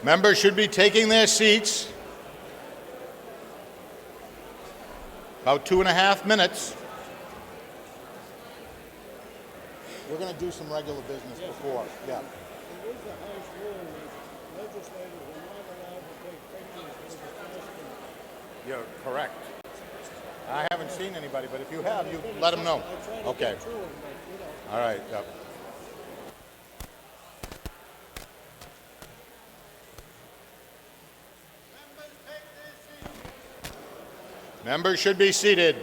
Members should be taking their seats. About 2.5 minutes. We're going to do some regular business before. Yeah. You're correct. I haven't seen anybody, but if you have, you let them know. Okay. All right. Yep. Members should be seated.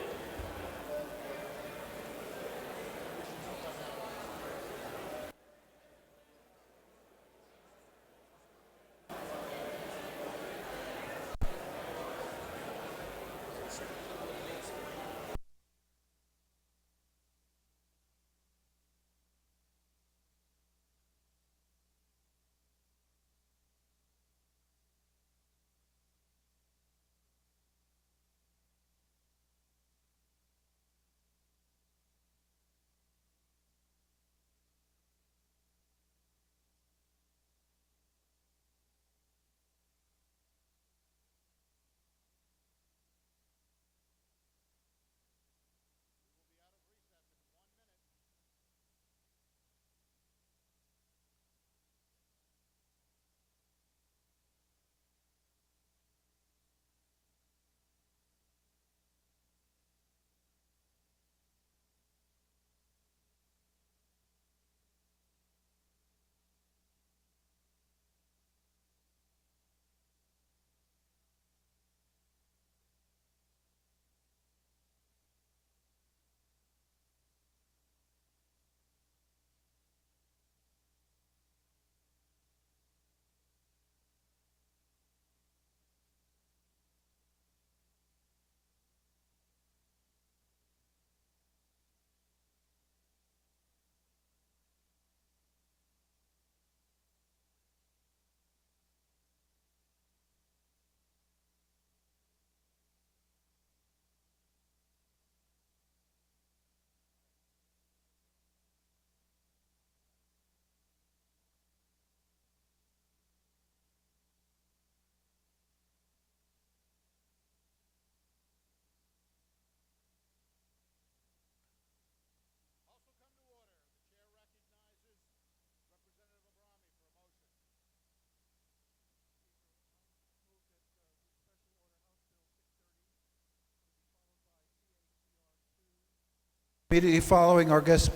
Immediately following our guest.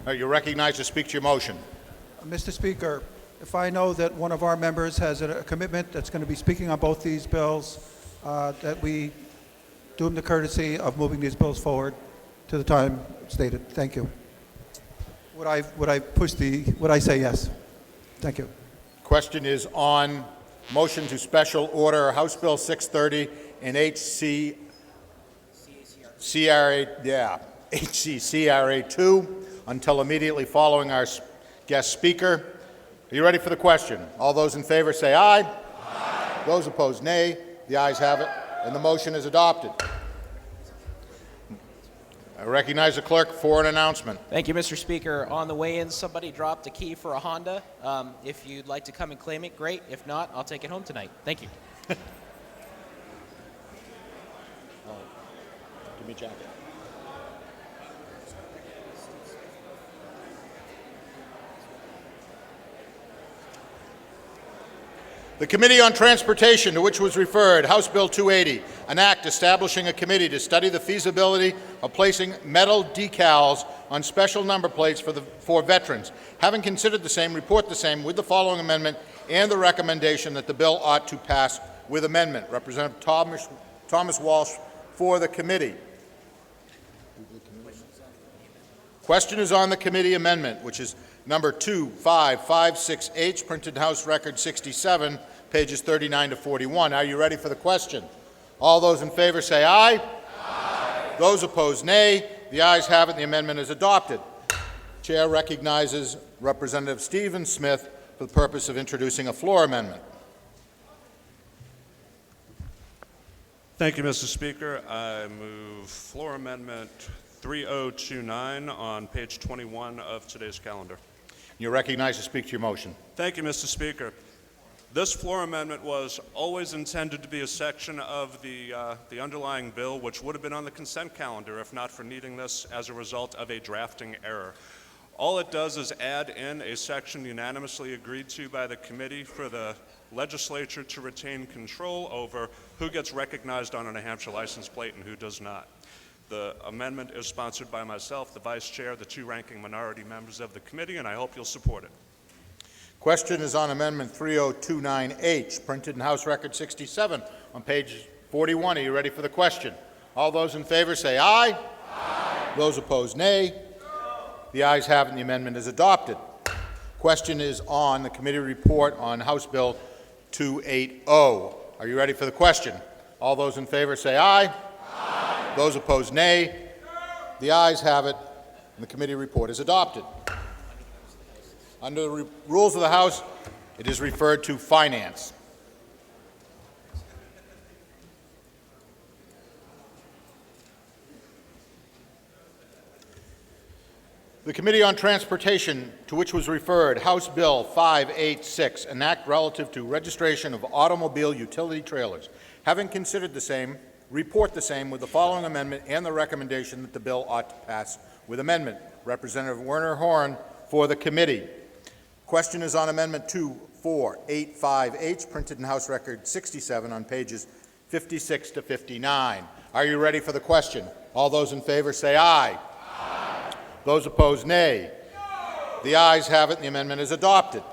You're recognized to speak to your motion. Mr. Speaker, if I know that one of our members has a commitment that's going to be speaking on both these bills, that we do him the courtesy of moving these bills forward to the time stated. Thank you. Would I say yes? Thank you. Question is on motion to special order House Bill 630 and HCCRA 2 until immediately following our guest speaker. Are you ready for the question? All those in favor say aye. Aye. Those opposed, nay. The ayes have it, and the motion is adopted. I recognize the clerk for an announcement. Thank you, Mr. Speaker. On the way in, somebody dropped a key for a Honda. If you'd like to come and claim it, great. If not, I'll take it home tonight. Thank you. Give me a jacket. The Committee on Transportation, to which was referred, House Bill 280, an act establishing a committee to study the feasibility of placing metal decals on special number plates for veterans. Having considered the same, report the same with the following amendment and the recommendation that the bill ought to pass with amendment. Representative Thomas Walsh for the committee. Question is on the committee amendment, which is number 2556H, printed House Record 67, pages 39 to 41. Are you ready for the question? All those in favor say aye. Aye. Those opposed, nay. The ayes have it. The amendment is adopted. Chair recognizes Representative Stephen Smith for the purpose of introducing a floor amendment. Thank you, Mr. Speaker. I move floor amendment 3029 on page 21 of today's calendar. You're recognized to speak to your motion. Thank you, Mr. Speaker. This floor amendment was always intended to be a section of the underlying bill, which would have been on the consent calendar if not for needing this as a result of a drafting error. All it does is add in a section unanimously agreed to by the committee for the legislature to retain control over who gets recognized on a New Hampshire license plate and who does not. The amendment is sponsored by myself, the vice chair, the two ranking minority members of the committee, and I hope you'll support it. Question is on Amendment 3029H, printed in House Record 67 on page 41. Are you ready for the question? All those in favor say aye. Aye. Those opposed, nay. The ayes have it, and the amendment is adopted. Question is on the committee report on House Bill 280. Are you ready for the question? All those in favor say aye. Aye. Those opposed, nay. The ayes have it, and the committee report is adopted. Under the rules of the House, it is referred to Finance. The Committee on Transportation, to which was referred House Bill 586, an act relative to registration of automobile utility trailers, having considered the same, report the same with the following amendment and the recommendation that the bill ought to pass with amendment. Representative Werner Horn for the committee. Question is on Amendment 2485H, printed in House Record 67 on pages 56 to 59. Are you ready for the question? All those in favor say aye. Aye. Those opposed, nay. No. The ayes have it, and the amendment is adopted.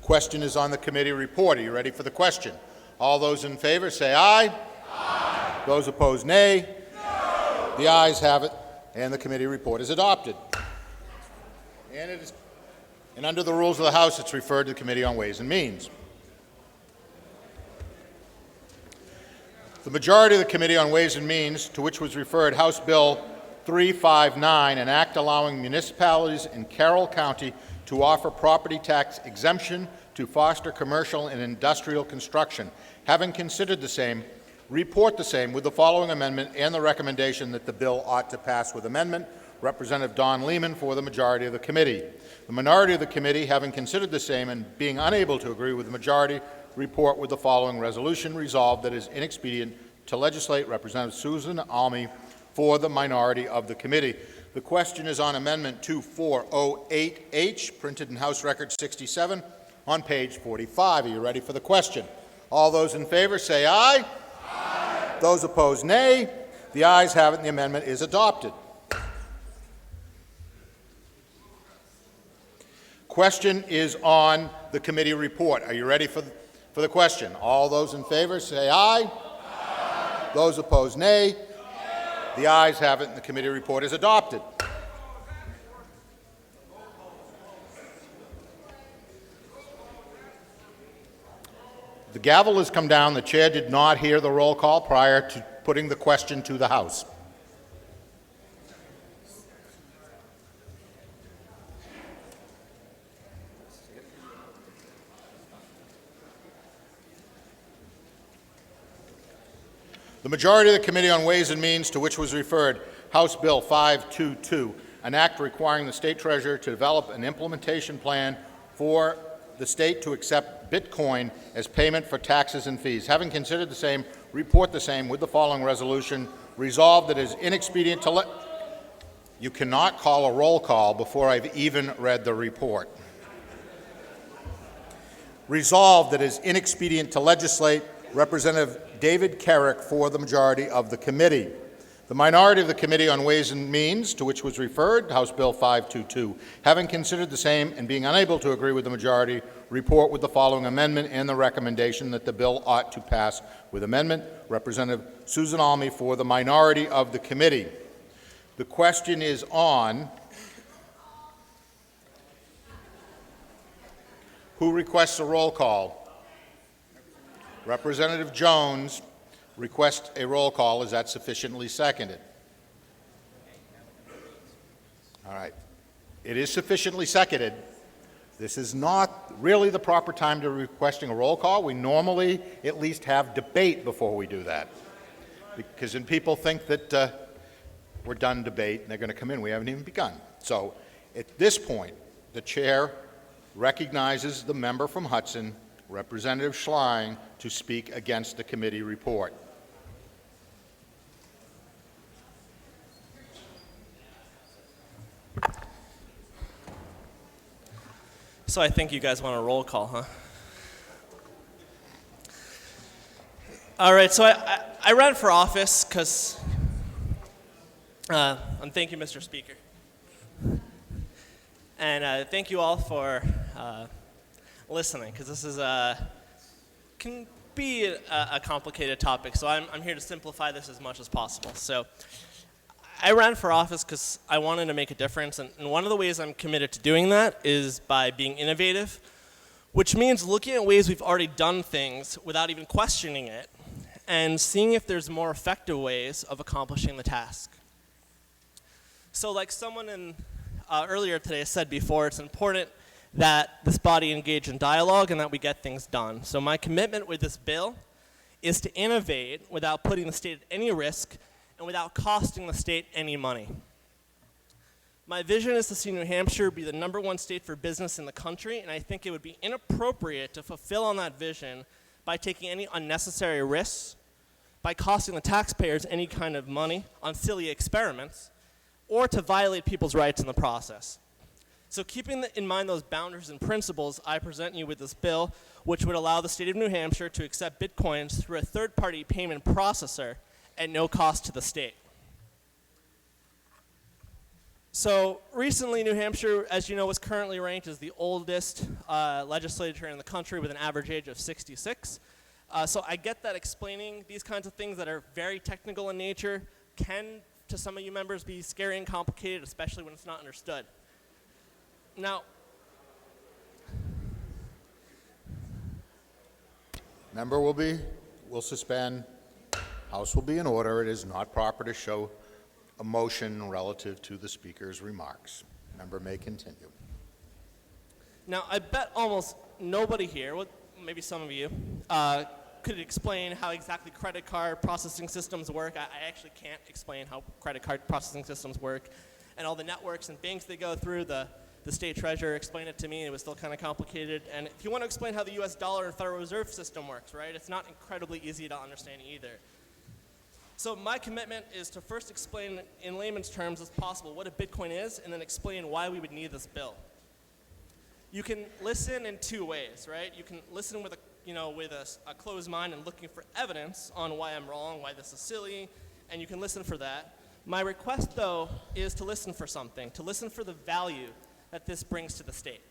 Question is on the committee report. Are you ready for the question? All those in favor say aye. Aye. Those opposed, nay. No. The ayes have it, and the committee report is adopted. And under the rules of the House, it's referred to the Committee on Ways and Means. The majority of the Committee on Ways and Means, to which was referred House Bill 359, an act allowing municipalities in Carroll County to offer property tax exemption to foster commercial and industrial construction, having considered the same, report the same with the following amendment and the recommendation that the bill ought to pass with amendment. Representative Don Lehman for the majority of the committee. The minority of the committee, having considered the same and being unable to agree with the majority, report with the following resolution. Resolved that it is inexpedient to legislate. Representative Susan Almy for the minority of the committee. The question is on Amendment 2408H, printed in House Record 67 on page 45. Are you ready for the question? All those in favor say aye. Aye. Those opposed, nay. The ayes have it, and the amendment is adopted. Question is on the committee report. Are you ready for the question? All those in favor say aye. Aye. Those opposed, nay. No. The ayes have it, and the committee report is adopted. The gavel has come down. The chair did not hear the roll call prior to putting the question to the House. The majority of the Committee on Ways and Means, to which was referred House Bill 522, an act requiring the state treasurer to develop an implementation plan for the state to accept Bitcoin as payment for taxes and fees. Having considered the same, report the same with the following resolution. Resolved that it is inexpedient to let... You cannot call a roll call before I've even read the report. Resolved that it is inexpedient to legislate. Representative David Carrick for the majority of the committee. The minority of the Committee on Ways and Means, to which was referred House Bill 522, having considered the same and being unable to agree with the majority, report with the following amendment and the recommendation that the bill ought to pass with amendment. Representative Susan Almy for the minority of the committee. The question is on who requests a roll call. Representative Jones requests a roll call. Is that sufficiently seconded? All right. It is sufficiently seconded. This is not really the proper time to requesting a roll call. We normally at least have debate before we do that. Because then people think that we're done debate and they're going to come in. We haven't even begun. So at this point, the chair recognizes the member from Hudson Representative Schlein to speak against the committee report. So I think you guys want a roll call, huh? All right, so I ran for office because, and thank you, Mr. Speaker. And thank you all for listening, because this is can be a complicated topic, so I'm here to simplify this as much as possible. So I ran for office because I wanted to make a difference, and one of the ways I'm committed to doing that is by being innovative, which means looking at ways we've already done things without even questioning it, and seeing if there's more effective ways of accomplishing the task. So like someone earlier today said before, it's important that this body engage in dialogue and that we get things done. So my commitment with this bill is to innovate without putting the state at any risk and without costing the state any money. My vision is to see New Hampshire be the #1 state for business in the country, and I think it would be inappropriate to fulfill on that vision by taking any unnecessary risks, by costing the taxpayers any kind of money on silly experiments, or to violate people's rights in the process. So keeping in mind those boundaries and principles, I present you with this bill, which would allow the state of New Hampshire to accept Bitcoins through a third-party payment processor at no cost to the state. So recently, New Hampshire, as you know, was currently ranked as the oldest legislature in the country with an average age of 66. So I get that explaining these kinds of things that are very technical in nature can, to some of you members, be scary and complicated, especially when it's not understood. Now, Member will suspend. House will be in order. It is not proper to show a motion relative to the speaker's remarks. Member may continue. now I bet almost nobody here, well, maybe some of you, could explain how exactly credit card processing systems work. I actually can't explain how credit card processing systems work, and all the networks and banks they go through. The state treasurer explained it to me, and it was still kind of complicated. And if you want to explain how the US dollar and Federal Reserve System works, right, it's not incredibly easy to understand either. So my commitment is to first explain in layman's terms as possible what a Bitcoin is, and then explain why we would need this bill. You can listen in two ways, right? You can listen with a closed mind and looking for evidence on why I'm wrong, why this is silly, and you can listen for that. My request, though, is to listen for something, to listen for the value that this brings to the state.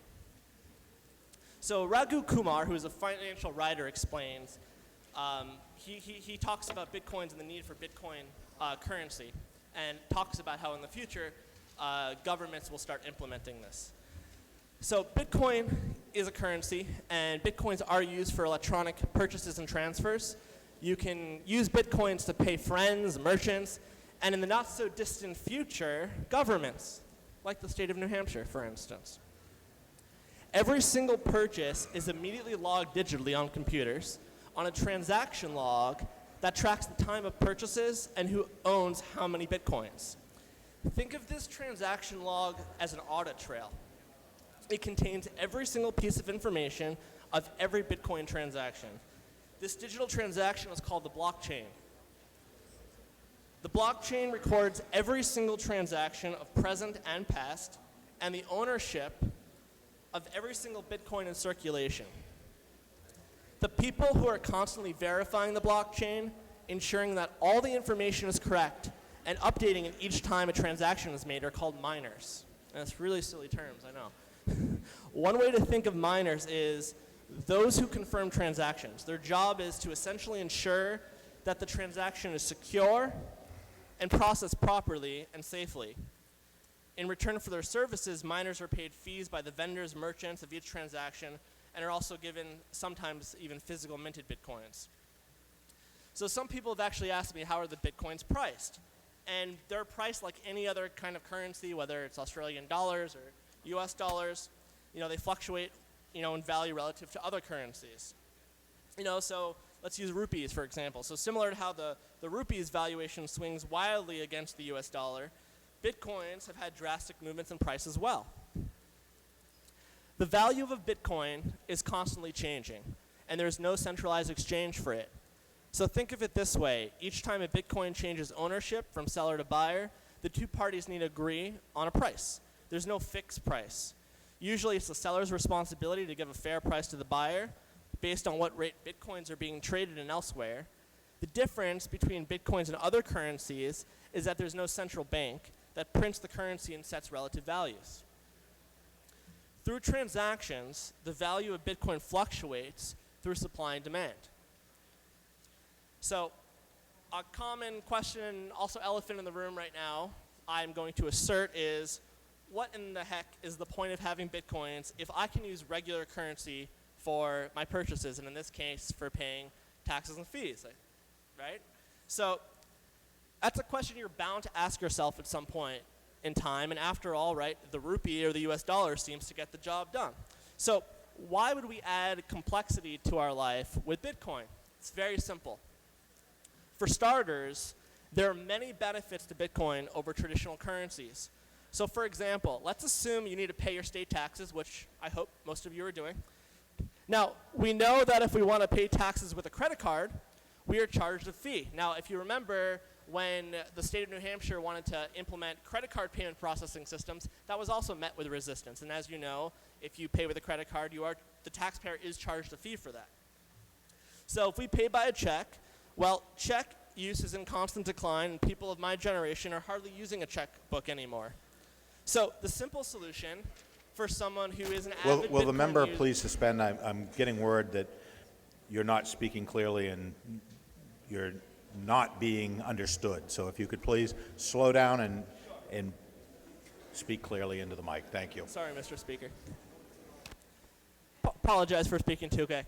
So Raghu Kumar, who is a financial writer, explains, he talks about Bitcoins and the need for Bitcoin currency, and talks about how in the future governments will start implementing this. So Bitcoin is a currency, and Bitcoins are used for electronic purchases and transfers. You can use Bitcoins to pay friends, merchants, and in the not so distant future, governments, like the state of New Hampshire, for instance. Every single purchase is immediately logged digitally on computers on a transaction log that tracks the time of purchases and who owns how many Bitcoins. Think of this transaction log as an audit trail. It contains every single piece of information of every Bitcoin transaction. This digital transaction is called the blockchain. The blockchain records every single transaction of present and past, and the ownership of every single Bitcoin in circulation. The people who are constantly verifying the blockchain, ensuring that all the information is correct, and updating it each time a transaction is made are called miners. And that's really silly terms, I know. One way to think of miners is those who confirm transactions. Their job is to essentially ensure that the transaction is secure and processed properly and safely. In return for their services, miners are paid fees by the vendors, merchants of each transaction, and are also given sometimes even physical minted Bitcoins. So some people have actually asked me, how are the Bitcoins priced? And they're priced like any other kind of currency, whether it's Australian dollars or US dollars. They fluctuate, in value relative to other currencies. So let's use rupees, for example. So similar to how the rupees valuation swings wildly against the US dollar, Bitcoins have had drastic movements in price as well. The value of a Bitcoin is constantly changing. and there's no centralized exchange for it. So think of it this way. Each time a Bitcoin changes ownership from seller to buyer, the two parties need to agree on a price. There's no fixed price. Usually it's the seller's responsibility to give a fair price to the buyer based on what rate Bitcoins are being traded in elsewhere. The difference between Bitcoins and other currencies is that there's no central bank that prints the currency and sets relative values. Through transactions, the value of Bitcoin fluctuates through supply and demand. So a common question, also elephant in the room right now, I'm going to assert is, what in the heck is the point of having Bitcoins if I can use regular currency for my purchases, and in this case, for paying taxes and fees, right? So that's a question you're bound to ask yourself at some point in time, and after all, right, the rupee or the US dollar seems to get the job done. So why would we add complexity to our life with Bitcoin? It's very simple. For starters, there are many benefits to Bitcoin over traditional currencies. So for example, let's assume you need to pay your state taxes, which I hope most of you are doing. Now, we know that if we want to pay taxes with a credit card, we are charged a fee. Now, if you remember when the state of New Hampshire wanted to implement credit card payment processing systems, that was also met with resistance. And as you know, if you pay with a credit card, the taxpayer is charged a fee for that. So if we pay by a check, well, check use is in constant decline, and people of my generation are hardly using a checkbook anymore. So the simple solution for someone who is an avid Will the Bitcoin member user— please suspend? I'm getting word that you're not speaking clearly and you're not being understood. So if you could please slow down and speak clearly into the mic. Thank you. Sorry, Mr. Speaker. Apologize for speaking too quick.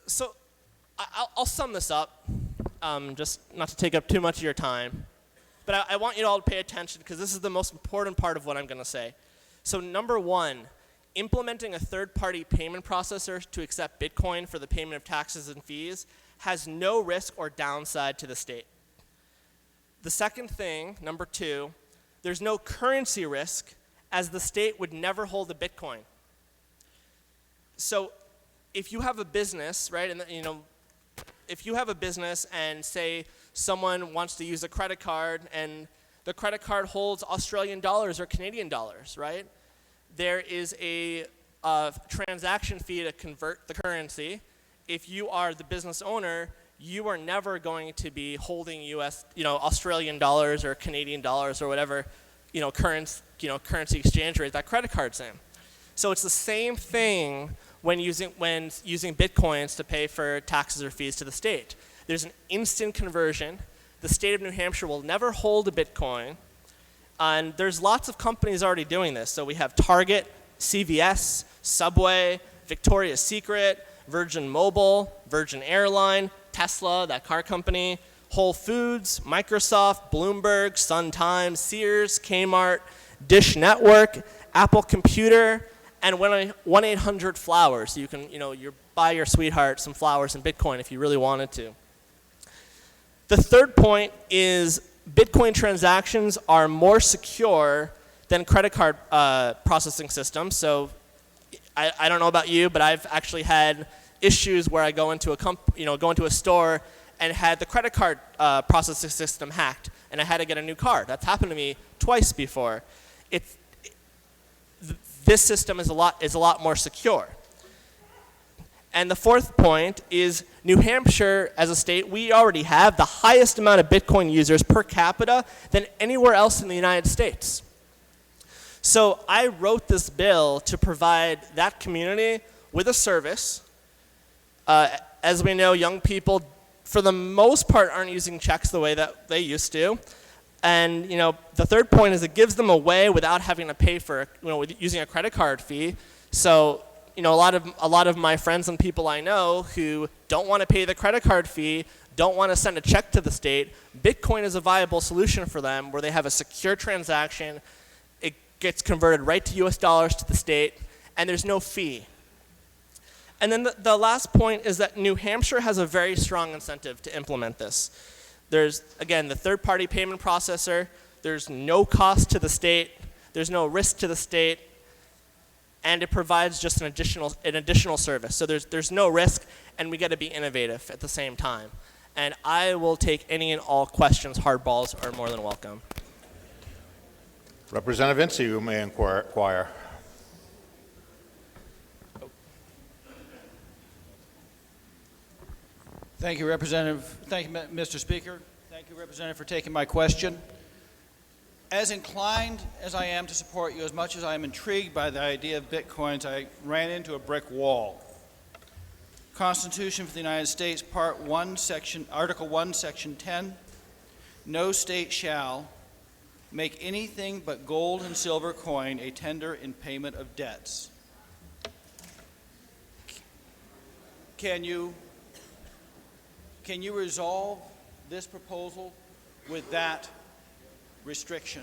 So I'll sum this up, just not to take up too much of your time. But I want you all to pay attention because this is the most important part of what I'm going to say. So number one, implementing a third-party payment processor to accept Bitcoin for the payment of taxes and fees has no risk or downside to the state. The second thing, number two, there's no currency risk as the state would never hold a Bitcoin. So if you have a business, right, and if you have a business and say someone wants to use a credit card and the credit card holds Australian dollars or Canadian dollars, right? There is a transaction fee to convert the currency. If you are the business owner, you are never going to be holding Australian dollars or Canadian dollars or whatever, currency exchange rate that credit card's in. So it's the same thing when using Bitcoins to pay for taxes or fees to the state. There's an instant conversion. The state of New Hampshire will never hold a Bitcoin. And there's lots of companies already doing this. So we have Target, CVS, Subway, Victoria's Secret, Virgin Mobile, Virgin Airline, Tesla, that car company, Whole Foods, Microsoft, Bloomberg, Sun Times, Sears, Kmart, Dish Network, Apple Computer, and 1-800-Flowers. So you can, you buy your sweetheart some flowers in Bitcoin if you really wanted to. The third point is Bitcoin transactions are more secure than credit card processing systems. So I don't know about you, but I've actually had issues where I go into a store and had the credit card processing system hacked, and I had to get a new card. That's happened to me twice before. This system is a lot more secure. And the fourth point is New Hampshire, as a state, we already have the highest amount of Bitcoin users per capita than anywhere else in the United States. So I wrote this bill to provide that community with a service. As we know, young people, for the most part, aren't using checks the way that they used to. And the third point is it gives them a way without having to pay for, using a credit card fee. So a lot of my friends and people I know who don't want to pay the credit card fee, don't want to send a check to the state, Bitcoin is a viable solution for them where they have a secure transaction, it gets converted right to US dollars to the state, and there's no fee. And then the last point is that New Hampshire has a very strong incentive to implement this. There's, again, the third-party payment processor, there's no cost to the state, there's no risk to the state, and it provides just an additional service. So there's no risk, and we got to be innovative at the same time. And I will take any and all questions. Hardballs are more than welcome. Representative Vinci, you may inquire. Thank you, Representative. Thank you, Mr. Speaker. Thank you, Representative, for taking my question. As inclined as I am to support you, as much as I am intrigued by the idea of Bitcoins, I ran into a brick wall. Constitution for the United States, Part 1, Article 1, Section 10, no state shall make anything but gold and silver coin a tender in payment of debts. Can you resolve this proposal with that restriction?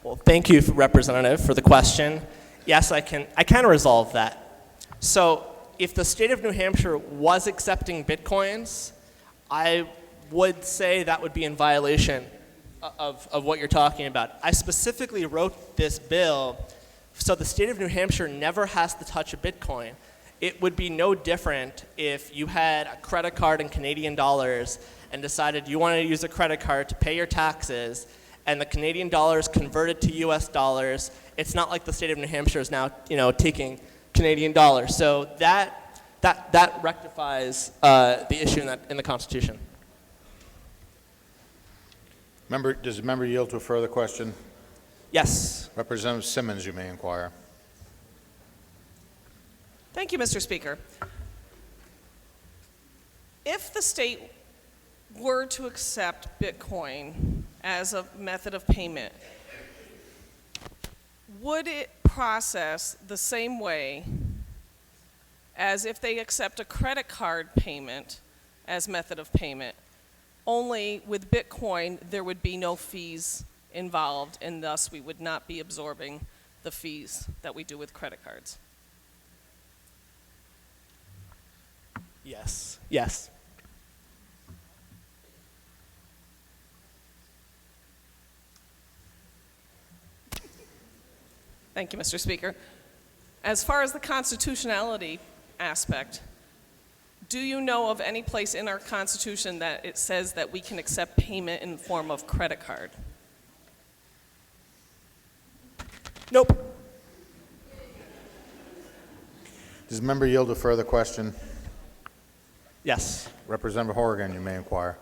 Well, thank you, Representative, for the question. Yes, I can resolve that. So if the state of New Hampshire was accepting Bitcoins, I would say that would be in violation of what you're talking about. I specifically wrote this bill so the state of New Hampshire never has to touch a Bitcoin. It would be no different if you had a credit card in Canadian dollars and decided you wanted to use a credit card to pay your taxes, and the Canadian dollars converted to US dollars. It's not like the state of New Hampshire is now, taking Canadian dollars. So that rectifies the issue in the Constitution. Does the member yield to a further question? Yes. Representative Simmons, you may inquire. Thank you, Mr. Speaker. If the state were to accept Bitcoin as a method of payment, would it process the same way as if they accept a credit card payment as method of payment? Only with Bitcoin, there would be no fees involved, and thus we would not be absorbing the fees that we do with credit cards. Yes. Yes. Thank you, Mr. Speaker. As far as the constitutionality aspect, do you know of any place in our Constitution that it says that we can accept payment in the form of credit card? Nope. Does the member yield to a further question? Yes. Representative Horrigan, you may inquire.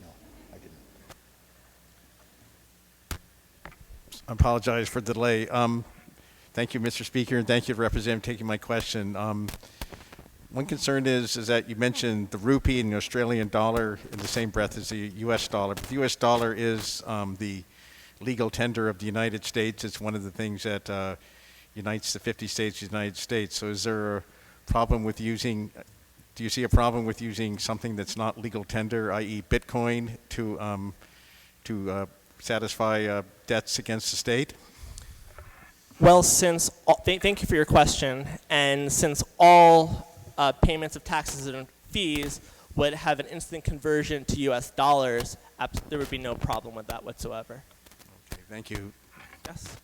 No, I didn't. I apologize for the delay. Thank you, Mr. Speaker, and thank you, Representative, for taking my question. One concern is that you mentioned the rupee and the Australian dollar in the same breath as the U.S. dollar. But the U.S. dollar is the legal tender of the United States. It's one of the things that unites the 50 states of the United States. So is there a problem with using, do you see a problem with using something that's not legal tender, i.e. Bitcoin, to satisfy debts against the state? Well, thank you for your question. And since all payments of taxes and fees would have an instant conversion to U.S. dollars, there would be no problem with that whatsoever. Okay, thank you. Yes.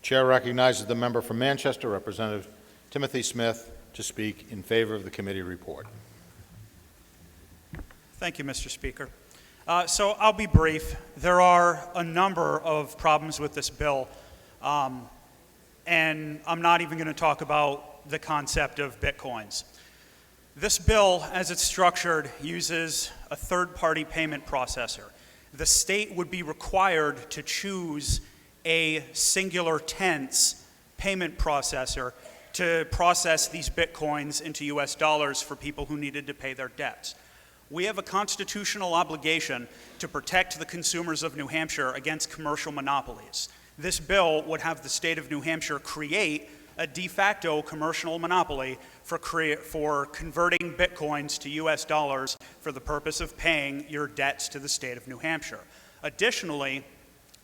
Chair recognizes the member from Manchester, Representative Timothy Smith, to speak in favor of the committee report. Thank you, Mr. Speaker. So I'll be brief. There are a number of problems with this bill, and I'm not even going to talk about the concept of Bitcoins. This bill, as it's structured, uses a third-party payment processor. The state would be required to choose a singular tense payment processor to process these Bitcoins into US dollars for people who needed to pay their debts. We have a constitutional obligation to protect the consumers of New Hampshire against commercial monopolies. This bill would have the state of New Hampshire create a de facto commercial monopoly for converting Bitcoins to US dollars for the purpose of paying your debts to the state of New Hampshire. Additionally,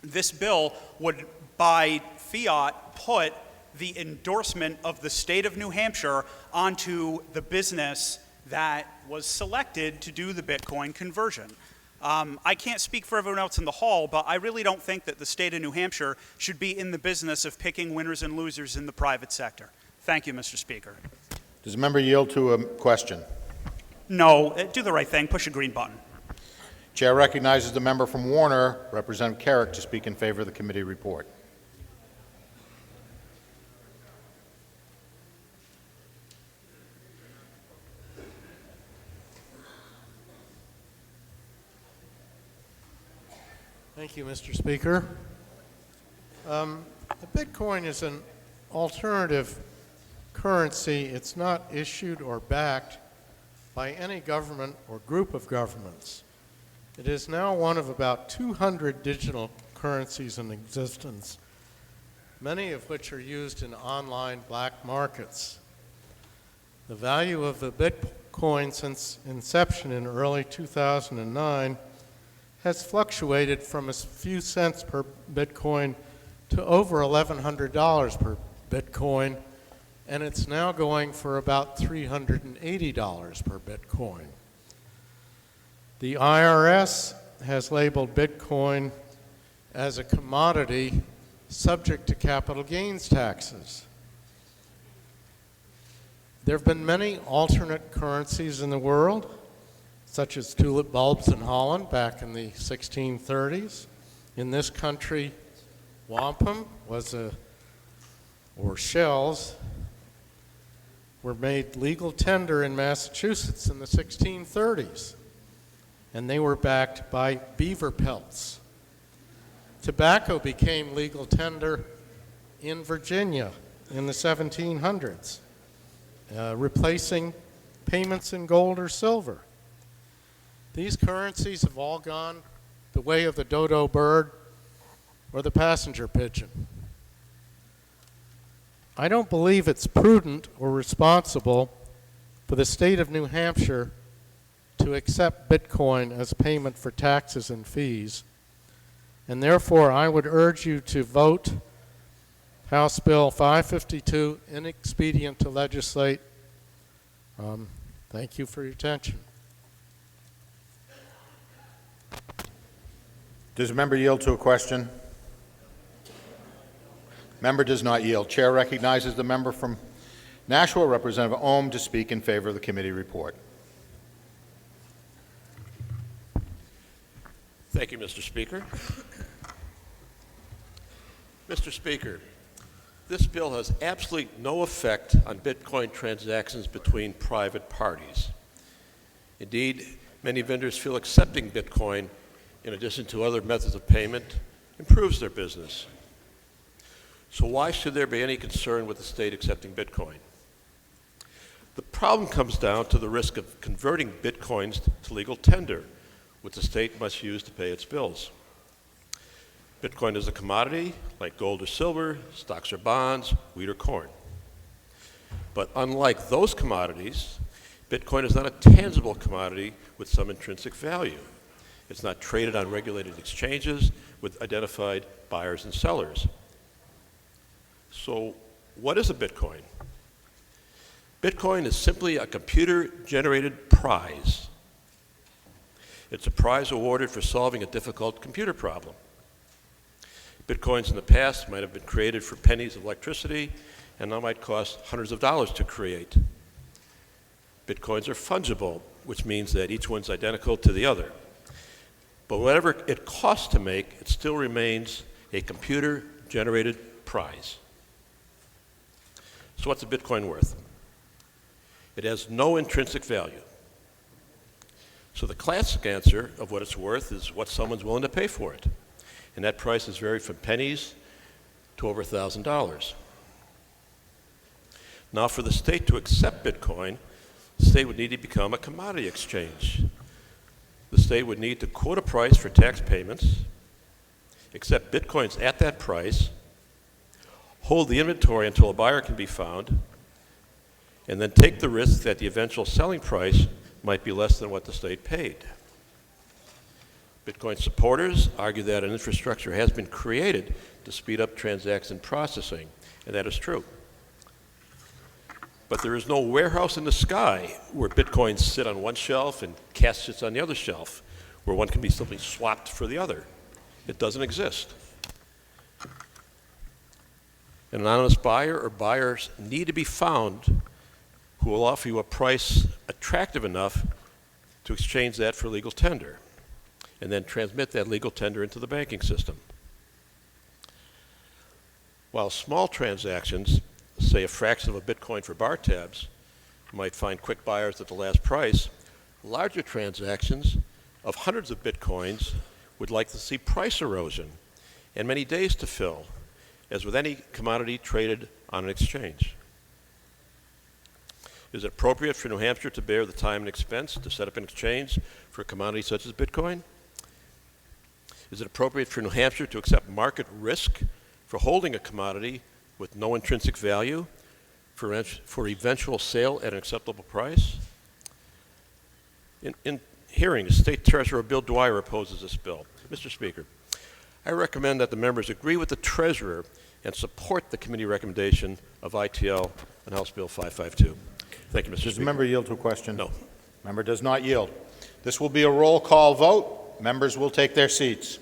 this bill would, by fiat, put the endorsement of the state of New Hampshire onto the business that was selected to do the Bitcoin conversion. I can't speak for everyone else in the hall, but I really don't think that the state of New Hampshire should be in the business of picking winners and losers in the private sector. Thank you, Mr. Speaker. Does the member yield to a question? No, do the right thing, push a green button. Chair recognizes the member from Warner, Representative Carrick, to speak in favor of the committee report. Thank you, Mr. Speaker. The Bitcoin is an alternative currency. It's not issued or backed by any government or group of governments. It is now one of about 200 digital currencies in existence, many of which are used in online black markets. The value of the Bitcoin since inception in early 2009 has fluctuated from a few cents per Bitcoin to over $1,100 per Bitcoin, and it's now going for about $380 per Bitcoin. The IRS has labeled Bitcoin as a commodity subject to capital gains taxes. There have been many alternate currencies in the world, such as tulip bulbs in Holland back in the 1630s. In this country, wampum or shells were made legal tender in Massachusetts in the 1630s, and they were backed by beaver pelts. Tobacco became legal tender in Virginia in the 1700s, replacing payments in gold or silver. These currencies have all gone the way of the dodo bird or the passenger pigeon. I don't believe it's prudent or responsible for the state of New Hampshire to accept Bitcoin as payment for taxes and fees, and therefore I would urge you to vote House Bill 552 inexpedient to legislate. Thank you for your attention. Does the member yield to a question? Member does not yield. Chair recognizes the member from Nashua, Representative Ohm, to speak in favor of the committee report. Thank you, Mr. Speaker. Mr. Speaker, this bill has absolutely no effect on Bitcoin transactions between private parties. Indeed, many vendors feel accepting Bitcoin, in addition to other methods of payment, improves their business. So why should there be any concern with the state accepting Bitcoin? The problem comes down to the risk of converting Bitcoins to legal tender, which the state must use to pay its bills. Bitcoin is a commodity like gold or silver, stocks or bonds, wheat or corn. But unlike those commodities, Bitcoin is not a tangible commodity with some intrinsic value. It's not traded on regulated exchanges with identified buyers and sellers. So what is a Bitcoin? Bitcoin is simply a computer-generated prize. It's a prize awarded for solving a difficult computer problem. Bitcoins in the past might have been created for pennies of electricity and now might cost hundreds of dollars to create. Bitcoins are fungible, which means that each one's identical to the other. But whatever it costs to make, it still remains a computer-generated prize. So what's a Bitcoin worth? It has no intrinsic value. So the classic answer of what it's worth is what someone's willing to pay for it. And that price has varied from pennies to over $1,000. Now for the state to accept Bitcoin, the state would need to become a commodity exchange. The state would need to quote a price for tax payments, accept Bitcoins at that price, hold the inventory until a buyer can be found, and then take the risk that the eventual selling price might be less than what the state paid. Bitcoin supporters argue that an infrastructure has been created to speed up transaction processing, and that is true. But there is no warehouse in the sky where Bitcoins sit on one shelf and cash sits on the other shelf. where one can be simply swapped for the other. It doesn't exist. And an honest buyer or buyers need to be found who will offer you a price attractive enough to exchange that for legal tender and then transmit that legal tender into the banking system. While small transactions, say a fraction of a Bitcoin for bar tabs, might find quick buyers at the last price, larger transactions of hundreds of Bitcoins would like to see price erosion and many days to fill, as with any commodity traded on an exchange. Is it appropriate for New Hampshire to bear the time and expense to set up an exchange for a commodity such as Bitcoin? Is it appropriate for New Hampshire to accept market risk for holding a commodity with no intrinsic value for eventual sale at an acceptable price? In hearing, State Treasurer Bill Dwyer opposes this bill. Mr. Speaker, I recommend that the members agree with the Treasurer and support the committee recommendation of ITL on House Bill 552. Thank you, Mr. Speaker. Does the member yield to a question? No. Member does not yield. This will be a roll call vote. Members will take their seats.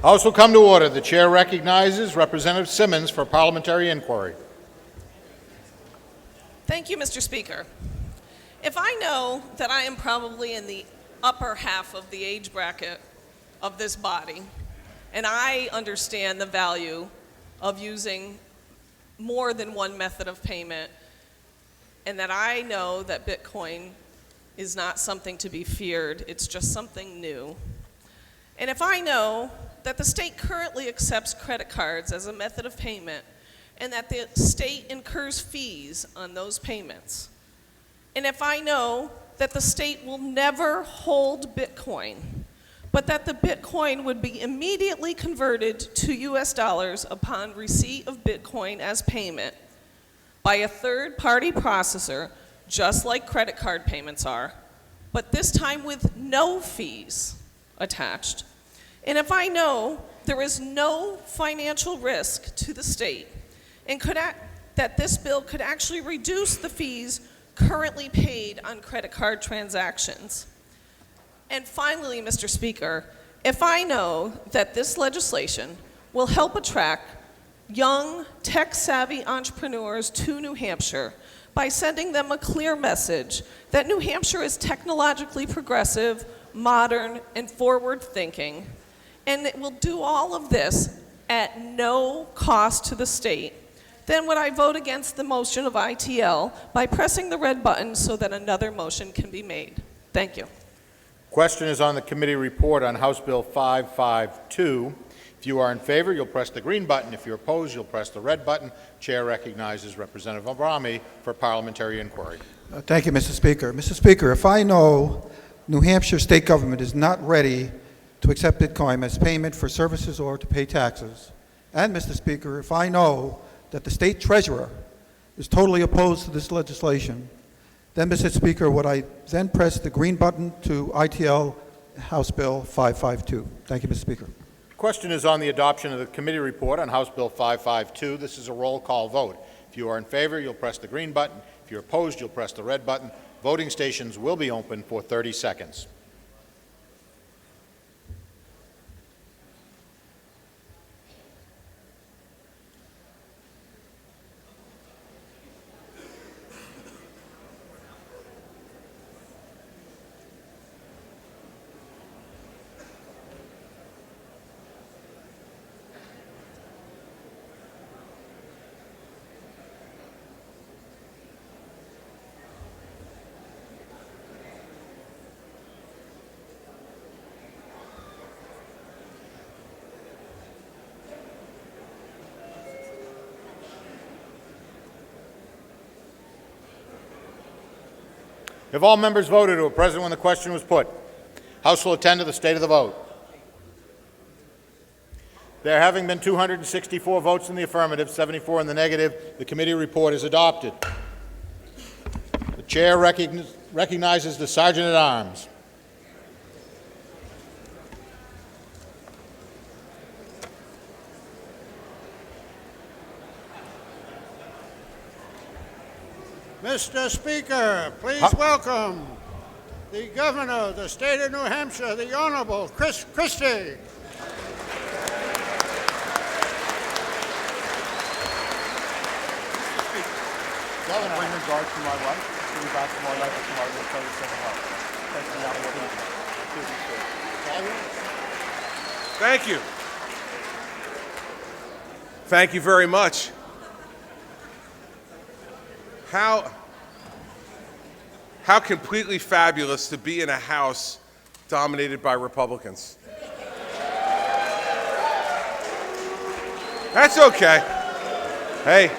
House will come to order. The chair recognizes Representative Simmons for parliamentary inquiry. Thank you, Mr. Speaker. If I know that I am probably in the upper half of the age bracket of this body, and I understand the value of using more than one method of payment, and that I know that Bitcoin is not something to be feared, it's just something new. And if I know that the state currently accepts credit cards as a method of payment, and that the state incurs fees on those payments, and if I know that the state will never hold Bitcoin, but that the Bitcoin would be immediately converted to US dollars upon receipt of Bitcoin as payment by a third-party processor, just like credit card payments are, but this time with no fees attached. And if I know there is no financial risk to the state, and that this bill could actually reduce the fees currently paid on credit card transactions. And finally, Mr. Speaker, if I know that this legislation will help attract young, tech-savvy entrepreneurs to New Hampshire by sending them a clear message that New Hampshire is technologically progressive, modern, and forward-thinking, and it will do all of this at no cost to the state, then would I vote against the motion of ITL by pressing the red button so that another motion can be made? Thank you. Question is on the committee report on House Bill 552. If you are in favor, you'll press the green button. If you're opposed, you'll press the red button. Chair recognizes Representative Abrami for parliamentary inquiry. Thank you, Mr. Speaker. Mr. Speaker, if I know New Hampshire state government is not ready to accept Bitcoin as payment for services or to pay taxes, and Mr. Speaker, if I know that the state treasurer is totally opposed to this legislation, then, Mr. Speaker, would I then press the green button to ITL House Bill 552? Thank you, Mr. Speaker. Question is on the adoption of the committee report on House Bill 552. This is a roll call vote. If you are in favor, you'll press the green button. If you're opposed, you'll press the red button. Voting stations will be open for 30 seconds. If all members voted who were present when the question was put, House will attend to the state of the vote. There having been 264 votes in the affirmative, 74 in the negative, the committee report is adopted. The chair recognizes the Sergeant at Arms. Mr. Speaker, please welcome the Governor of the State of New Hampshire, the Honorable Christie. Governor, bring regards to my wife. Bring regards to my wife and tomorrow we'll tell you something else. Thank you. Thank you very much. How completely fabulous to be in a House dominated by Republicans. That's okay. Hey,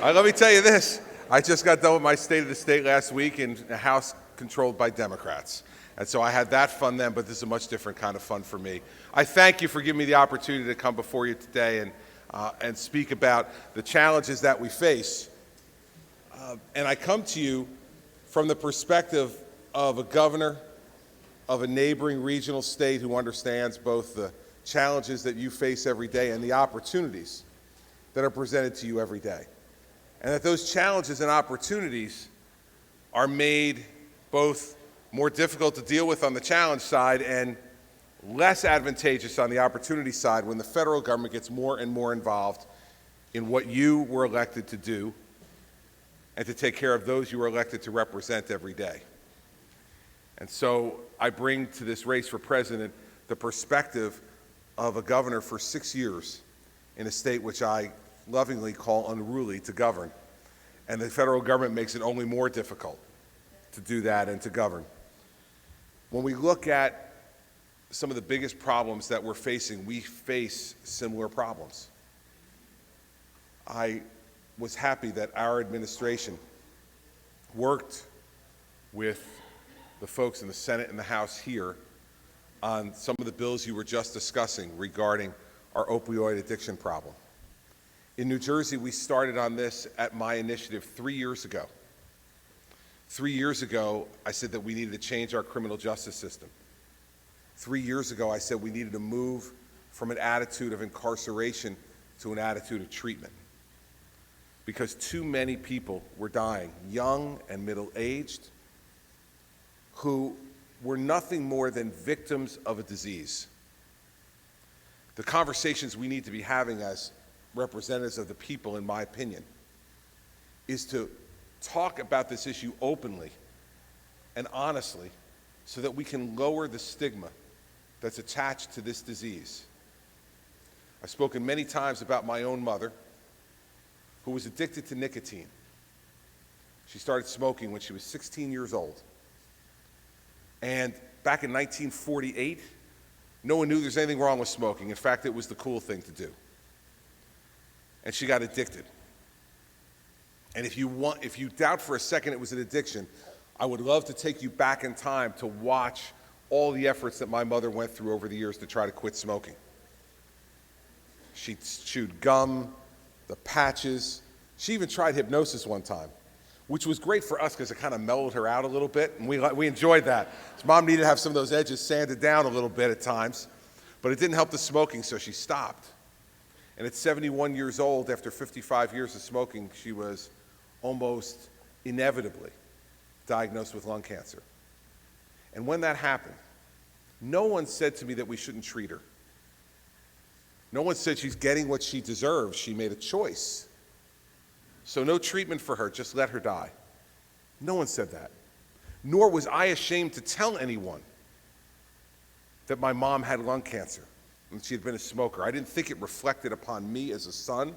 let me tell you this. I just got done with my State of the State last week in a House controlled by Democrats. And so I had that fun then, but this is a much different kind of fun for me. I thank you for giving me the opportunity to come before you today and speak about the challenges that we face. And I come to you from the perspective of a governor of a neighboring regional state who understands both the challenges that you face every day and the opportunities that are presented to you every day. And that those challenges and opportunities are made both more difficult to deal with on the challenge side and less advantageous on the opportunity side when the federal government gets more and more involved in what you were elected to do and to take care of those you were elected to represent every day. And so I bring to this race for president the perspective of a governor for 6 years in a state which I lovingly call unruly to govern. And the federal government makes it only more difficult to do that and to govern. When we look at some of the biggest problems that we're facing, we face similar problems. I was happy that our administration worked with the folks in the Senate and the House here on some of the bills you were just discussing regarding our opioid addiction problem. In New Jersey, we started on this at my initiative 3 years ago. 3 years ago, I said that we needed to change our criminal justice system. 3 years ago, I said we needed to move from an attitude of incarceration to an attitude of treatment, because too many people were dying, young and middle-aged, who were nothing more than victims of a disease. The conversations we need to be having as representatives of the people, in my opinion, is to talk about this issue openly and honestly so that we can lower the stigma that's attached to this disease. I've spoken many times about my own mother, who was addicted to nicotine. She started smoking when she was 16 years old. And back in 1948, no one knew there was anything wrong with smoking. In fact, it was the cool thing to do. And she got addicted. And if you doubt for a second it was an addiction, I would love to take you back in time to watch all the efforts that my mother went through over the years to try to quit smoking. She chewed gum, the patches. She even tried hypnosis one time, which was great for us because it kind of mellowed her out a little bit, and we enjoyed that. So Mom needed to have some of those edges sanded down a little bit at times. But it didn't help the smoking, so she stopped. And at 71 years old, after 55 years of smoking, she was almost inevitably diagnosed with lung cancer. And when that happened, no one said to me that we shouldn't treat her. No one said she's getting what she deserves. She made a choice. So no treatment for her, just let her die. No one said that. Nor was I ashamed to tell anyone that my mom had lung cancer and she had been a smoker. I didn't think it reflected upon me as a son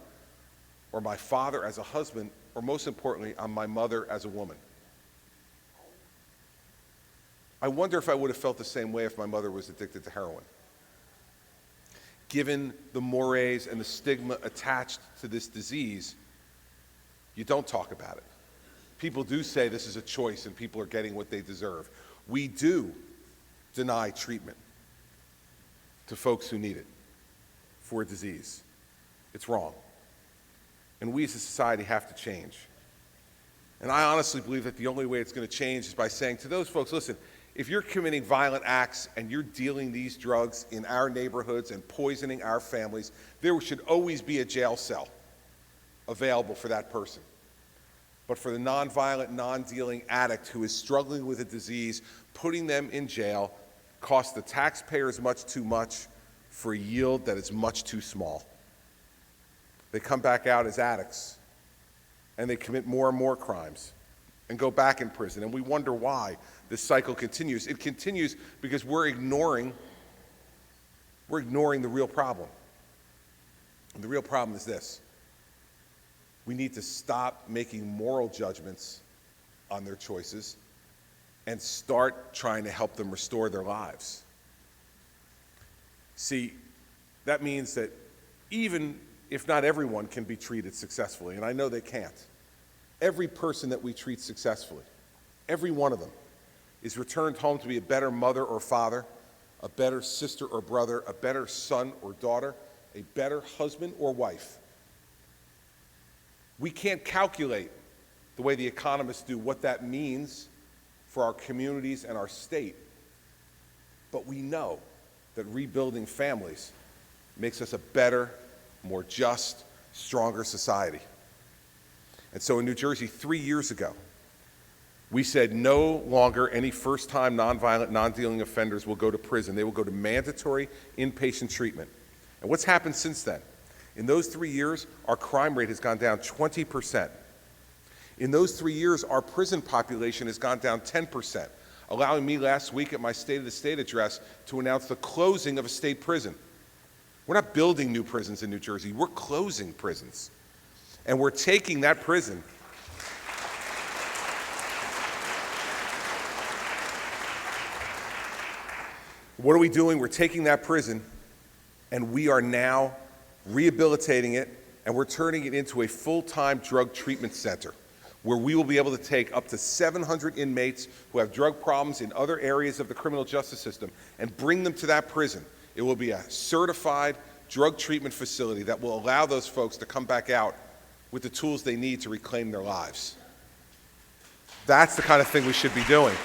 or my father as a husband, or most importantly, on my mother as a woman. I wonder if I would have felt the same way if my mother was addicted to heroin. Given the mores and the stigma attached to this disease, you don't talk about it. People do say this is a choice and people are getting what they deserve. We do deny treatment to folks who need it for a disease. It's wrong. And we as a society have to change. And I honestly believe that the only way it's going to change is by saying to those folks, listen, if you're committing violent acts and you're dealing these drugs in our neighborhoods and poisoning our families, there should always be a jail cell available for that person. But for the nonviolent, non-dealing addict who is struggling with a disease, putting them in jail costs the taxpayers much too much for a yield that is much too small. They come back out as addicts, and they commit more and more crimes and go back in prison, and we wonder why this cycle continues. It continues because we're ignoring the real problem. And the real problem is this: we need to stop making moral judgments on their choices and start trying to help them restore their lives. See, that means that even if not everyone can be treated successfully, and I know they can't, every person that we treat successfully, every one of them, is returned home to be a better mother or father, a better sister or brother, a better son or daughter, a better husband or wife. We can't calculate the way the economists do what that means for our communities and our state, but we know that rebuilding families makes us a better, more just, stronger society. And so in New Jersey 3 years ago, we said no longer any first-time nonviolent, non-dealing offenders will go to prison. They will go to mandatory inpatient treatment. And what's happened since then? In those 3 years, our crime rate has gone down 20%. In those 3 years, our prison population has gone down 10%, allowing me last week at my State of the State address to announce the closing of a state prison. We're not building new prisons in New Jersey, we're closing prisons. And we're taking that prison What are we doing? We're taking that prison and we are now rehabilitating it, and we're turning it into a full-time drug treatment center where we will be able to take up to 700 inmates who have drug problems in other areas of the criminal justice system and bring them to that prison. It will be a certified drug treatment facility that will allow those folks to come back out with the tools they need to reclaim their lives. That's the kind of thing we should be doing.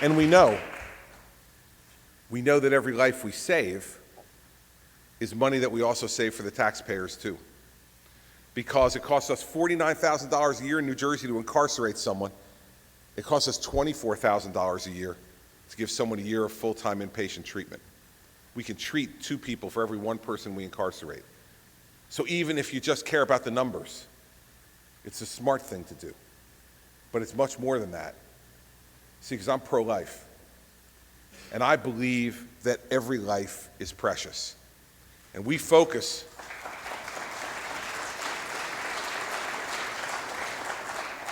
And we know that every life we save is money that we also save for the taxpayers too. Because it costs us $49,000 a year in New Jersey to incarcerate someone. It costs us $24,000 a year to give someone a year of full-time inpatient treatment. We can treat 2 people for every 1 person we incarcerate. So even if you just care about the numbers, it's a smart thing to do. But it's much more than that. See, because I'm pro-life. And I believe that every life is precious. And we focus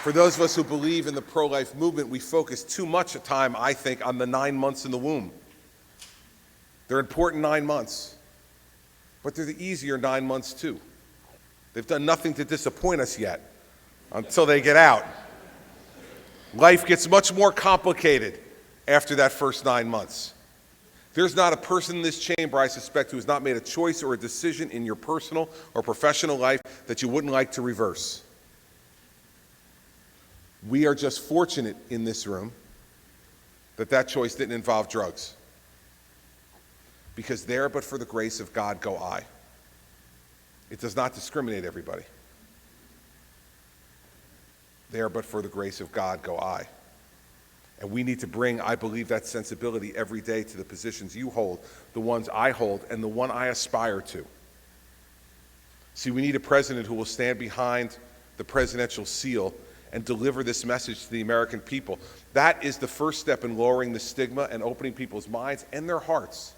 for those of us who believe in the pro-life movement, we focus too much time, I think, on the 9 months in the womb. They're important 9 months, but they're the easier 9 months too. They've done nothing to disappoint us yet until they get out. Life gets much more complicated after that first 9 months. There's not a person in this chamber, I suspect, who has not made a choice or a decision in your personal or professional life that you wouldn't like to reverse. We are just fortunate in this room that that choice didn't involve drugs. because there but for the grace of God go I. It does not discriminate everybody. There but for the grace of God go I. And we need to bring, I believe, that sensibility every day to the positions you hold, the ones I hold, and the one I aspire to. See, we need a president who will stand behind the presidential seal and deliver this message to the American people. That is the first step in lowering the stigma and opening people's minds and their hearts.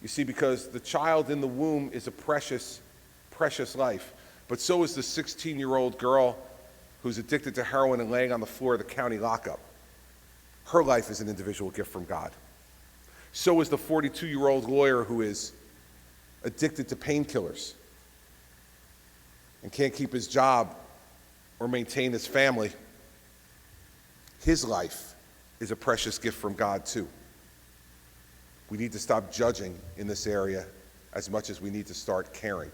You see, because the child in the womb is a precious, precious life, but so is the 16-year-old girl who's addicted to heroin and laying on the floor of the county lockup. Her life is an individual gift from God. So is the 42-year-old lawyer who is addicted to painkillers and can't keep his job or maintain his family. His life is a precious gift from God too. We need to stop judging in this area as much as we need to start caring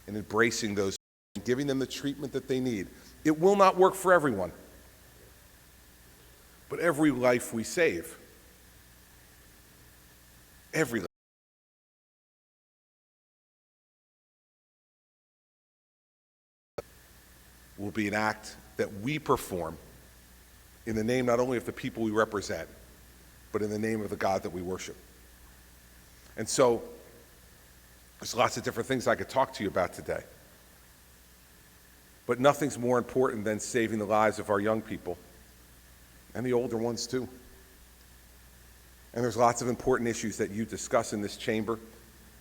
and embracing those and giving them the treatment that they need. It will not work for everyone, but every life we save, every life, will be an act that we perform in the name not only of the people we represent, but in the name of the God that we worship. And so, there's lots of different things I could talk to you about today. But nothing's more important than saving the lives of our young people, and the older ones too. And there's lots of important issues that you discuss in this chamber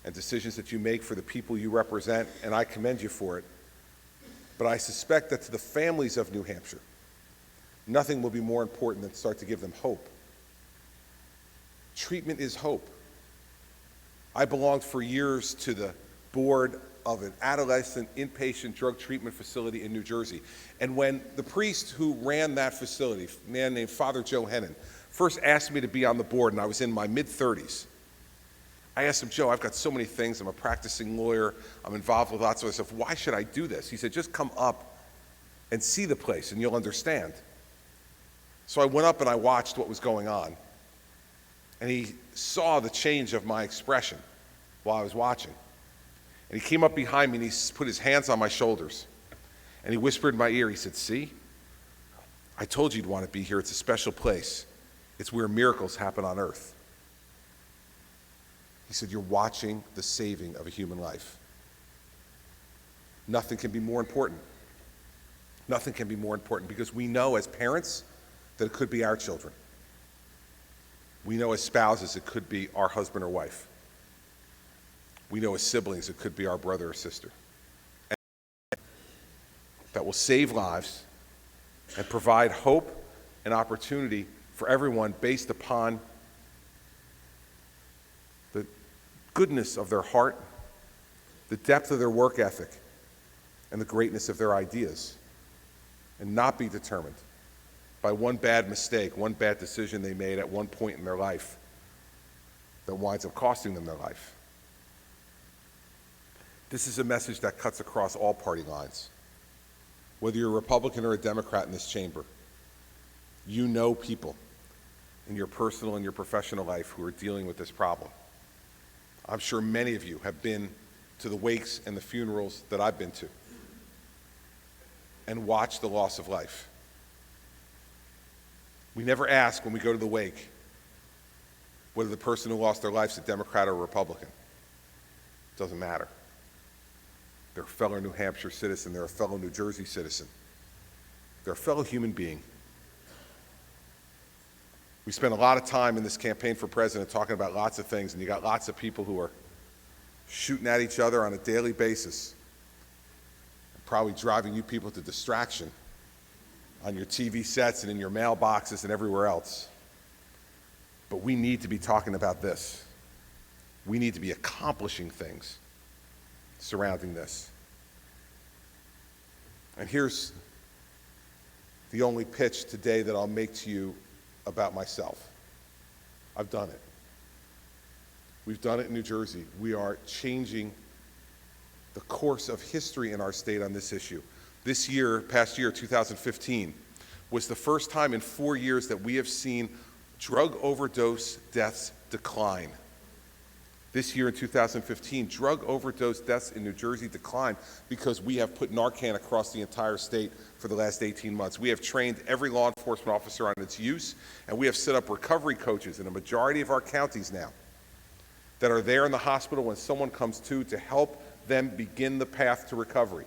and decisions that you make for the people you represent, and I commend you for it. But I suspect that to the families of New Hampshire, nothing will be more important than to start to give them hope. Treatment is hope. I belonged for years to the board of an adolescent inpatient drug treatment facility in New Jersey. And when the priest who ran that facility, a man named Father Joe Hennon, first asked me to be on the board, and I was in my mid-30s, I asked him, Joe, I've got so many things. I'm a practicing lawyer. I'm involved with lots of stuff. Why should I do this? He said, just come up and see the place, and you'll understand. So I went up and I watched what was going on. And he saw the change of my expression while I was watching. And he came up behind me and he put his hands on my shoulders. And he whispered in my ear, he said, see, I told you you'd want to be here. It's a special place. It's where miracles happen on earth. He said, you're watching the saving of a human life. Nothing can be more important. Nothing can be more important because we know as parents that it could be our children. We know as spouses it could be our husband or wife. We know as siblings it could be our brother or sister. And that will save lives and provide hope and opportunity for everyone based upon the goodness of their heart, the depth of their work ethic, and the greatness of their ideas, and not be determined by one bad mistake, one bad decision they made at one point in their life that winds up costing them their life. This is a message that cuts across all party lines. Whether you're a Republican or a Democrat in this chamber, you know people in your personal and your professional life who are dealing with this problem. I'm sure many of you have been to the wakes and the funerals that I've been to and watched the loss of life. We never ask when we go to the wake whether the person who lost their life is a Democrat or a Republican. It doesn't matter. They're a fellow New Hampshire citizen. They're a fellow New Jersey citizen. They're a fellow human being. We spent a lot of time in this campaign for president talking about lots of things, and you got lots of people who are shooting at each other on a daily basis, probably driving you people to distraction on your TV sets and in your mailboxes and everywhere else. But we need to be talking about this. We need to be accomplishing things surrounding this. And here's the only pitch today that I'll make to you about myself. I've done it. We've done it in New Jersey. We are changing the course of history in our state on this issue. This year, past year, 2015, was the first time in 4 years that we have seen Drug overdose deaths decline. This year in 2015, drug overdose deaths in New Jersey declined because we have put Narcan across the entire state for the last 18 months. We have trained every law enforcement officer on its use, and we have set up recovery coaches in a majority of our counties now that are there in the hospital when someone comes to help them begin the path to recovery.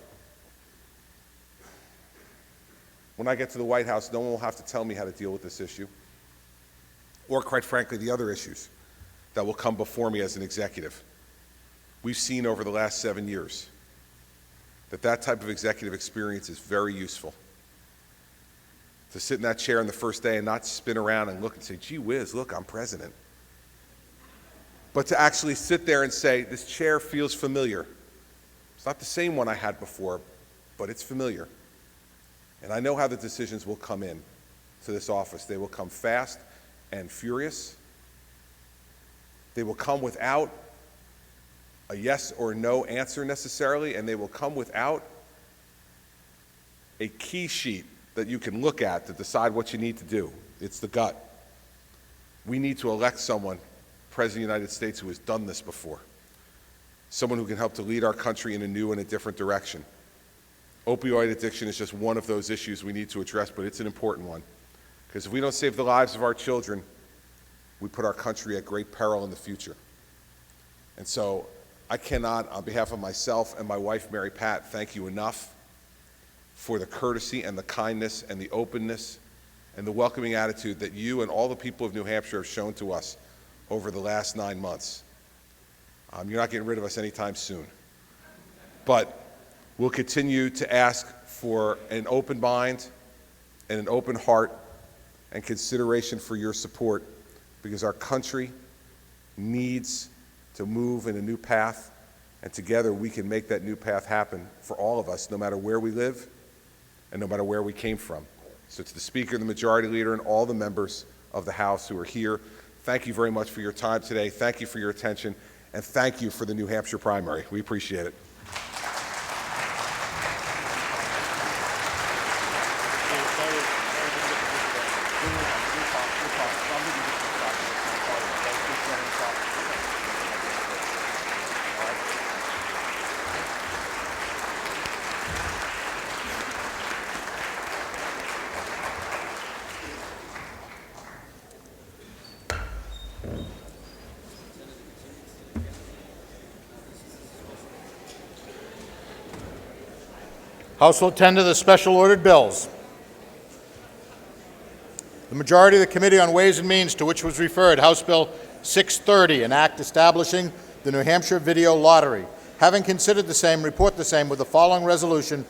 When I get to the White House, no one will have to tell me how to deal with this issue, or quite frankly, the other issues that will come before me as an executive. We've seen over the last 7 years that type of executive experience is very useful. To sit in that chair on the first day and not spin around and look and say, gee whiz, look, I'm president. But to actually sit there and say, this chair feels familiar. It's not the same one I had before, but it's familiar. And I know how the decisions will come in to this office. They will come fast and furious. They will come without a yes or no answer necessarily, and they will come without a key sheet that you can look at to decide what you need to do. It's the gut. We need to elect someone, President of the United States, who has done this before. Someone who can help to lead our country in a new and a different direction. Opioid addiction is just one of those issues we need to address, but it's an important one. Because if we don't save the lives of our children, we put our country at great peril in the future. And so I cannot, on behalf of myself and my wife, Mary Pat, thank you enough for the courtesy and the kindness and the openness and the welcoming attitude that you and all the people of New Hampshire have shown to us over the last 9 months. You're not getting rid of us anytime soon. But we'll continue to ask for an open mind and an open heart and consideration for your support, because our country needs to move in a new path, and together we can make that new path happen for all of us, no matter where we live and no matter where we came from. So to the Speaker, the Majority Leader, and all the members of the House who are here, thank you very much for your time today. Thank you for your attention, and thank you for the New Hampshire primary. We appreciate it. House will attend to the special ordered bills. The majority of the Committee on Ways and Means, to which was referred House Bill 630, an act establishing the New Hampshire Video Lottery. Having considered the same, report the same with the following resolution